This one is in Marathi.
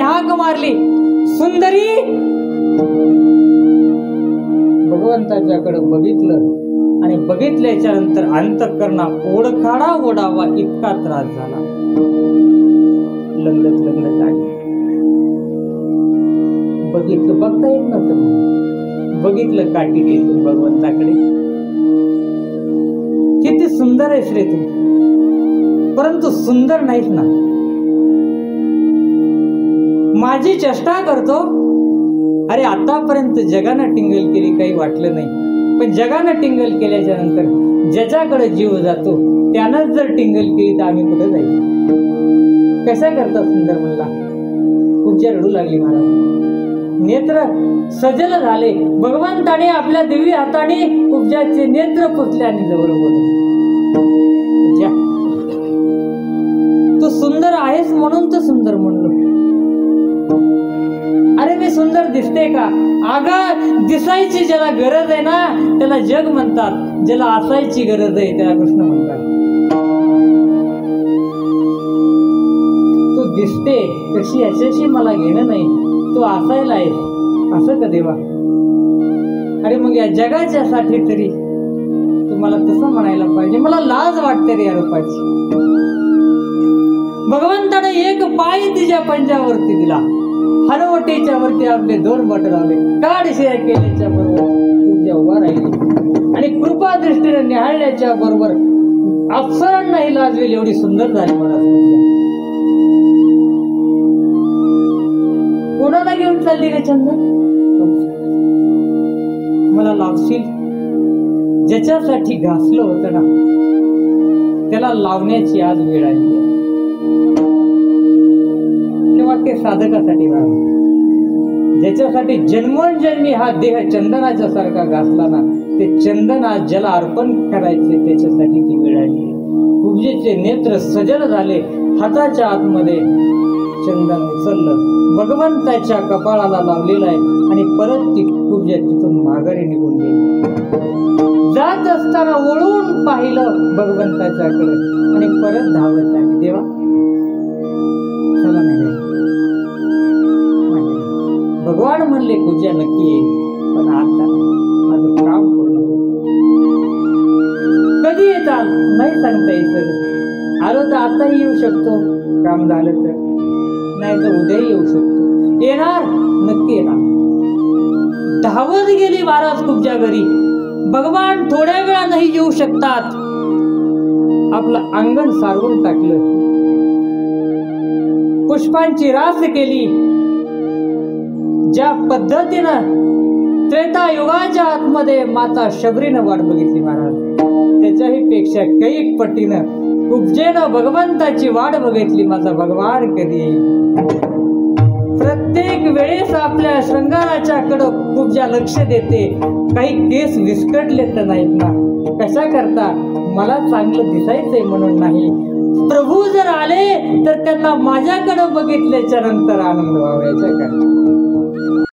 हाक मारली, सुंदरी. भगवंताच्याकडे बघितलं आणि बघितल्याच्या नंतर अंतःकरणा ओढखाडा ओढावा इतका त्रास झाला. लंगडत लंगडत आली. बघितलं, बघता येत नव्हतं. बघितलं काठी टेकून भगवंताकडे. किती सुंदर आहेस रे तू, परंतु सुंदर नाहीस ना. माझी चेष्टा करतो. अरे आतापर्यंत जगानं टिंगल केली, काही वाटलं नाही. पण जगानं टिंगल केल्याच्या नंतर ज्याच्याकडे जीव जातो त्यानंच जर टिंगल केली तर आम्ही कुठे जाईल. कसा करता सुंदर म्हणला. खूपच्या रडू लागली महाराज. नेत्र सजल झाले. भगवंताने आपल्या दिव्य हाताने उपजाचे नेत्र पुसले आणि जवळ बोलवले. तू सुंदर आहेस म्हणून तर सुंदर म्हणलो. अरे मी सुंदर दिसते का? अगं दिसायची ज्याला गरज आहे ना त्याला जग म्हणतात, ज्याला असायची गरज आहे त्याला कृष्ण म्हणतात. तू दिसते कशी याच्याशी मला घेणं नाही, तू असायला आहेस असं का देवा? अरे मग या जगाच्या साठी तरी तुम्हाला तसं म्हणायला पाहिजे. मला लाज वाटते रे या रूपाची. भगवंताने एक पाय तिच्या पंजावरती दिला, हनुवटीच्या वरती आपले दोन बोट लावले, काडशिया केल्याच्या बरोबर पूजा उभा राहिली आणि कृपा दृष्टीने निहाळल्याच्या बरोबर अप्सरांनाही लाजवेल एवढी सुंदर झाली मला पूजा. कोणाला घेऊन चालली का चंदन? मला लावशील. ज्याच्यासाठी घासलं होतं ना त्याला लावण्याची आज वेळ आली आहे. ते साधकासाठी ज्याच्यासाठी जन्मोजन्मी हा देह चंदनाच्या सारखा घासला ना ते चंदन आज ज्याला अर्पण करायचे त्याच्यासाठी ती वेळ आली आहे. कुब्जेचे नेत्र सजल झाले. हाताच्या आतमध्ये चंदन उचललं, भगवंताच्या कपाळाला लावलेलं आहे आणि परत ती कुब्जा तिथून माघारी निघून गेली. जात असताना वळून पाहिलं भगवंताच्याकडे आणि परत धावत आली. देवा चला नाही. भगवान म्हणले पूजा नक्की येईल, पण आता माझं काम पूर्ण होतं. कधी येतात नाही सांगता येत. आलो तर आताही येऊ शकतो, काम झालं तर, नाही तर उद्याही येऊ शकतो. येणार नक्की येणार. धावत गेली महाराज कुब्जा घरी. भगवान थोड्या वेळानंही येऊ शकतात. आपलं अंगण सारवून टाकलं, पुष्पांची रास केली. ज्या पद्धतीनं त्रेतायुगाच्या आतमध्ये माता शबरीनं वाट बघितली महाराज, त्याच्याही पेक्षा कैक पटीनं कुब्जेनं भगवंताची वाट बघितली. माझा भगवान कधी येईल. प्रत्येक वेळेस आपल्या शृंगाराच्या कडं कुब्जा लक्ष देते. काही केस विस्कटले तर नाहीत ना? कशा करता? मला चांगलं दिसायचंय म्हणून नाही. प्रभू जर आले तर त्यांना माझ्याकडे बघितल्याच्या नंतर आनंद व्हावा. याच्या काय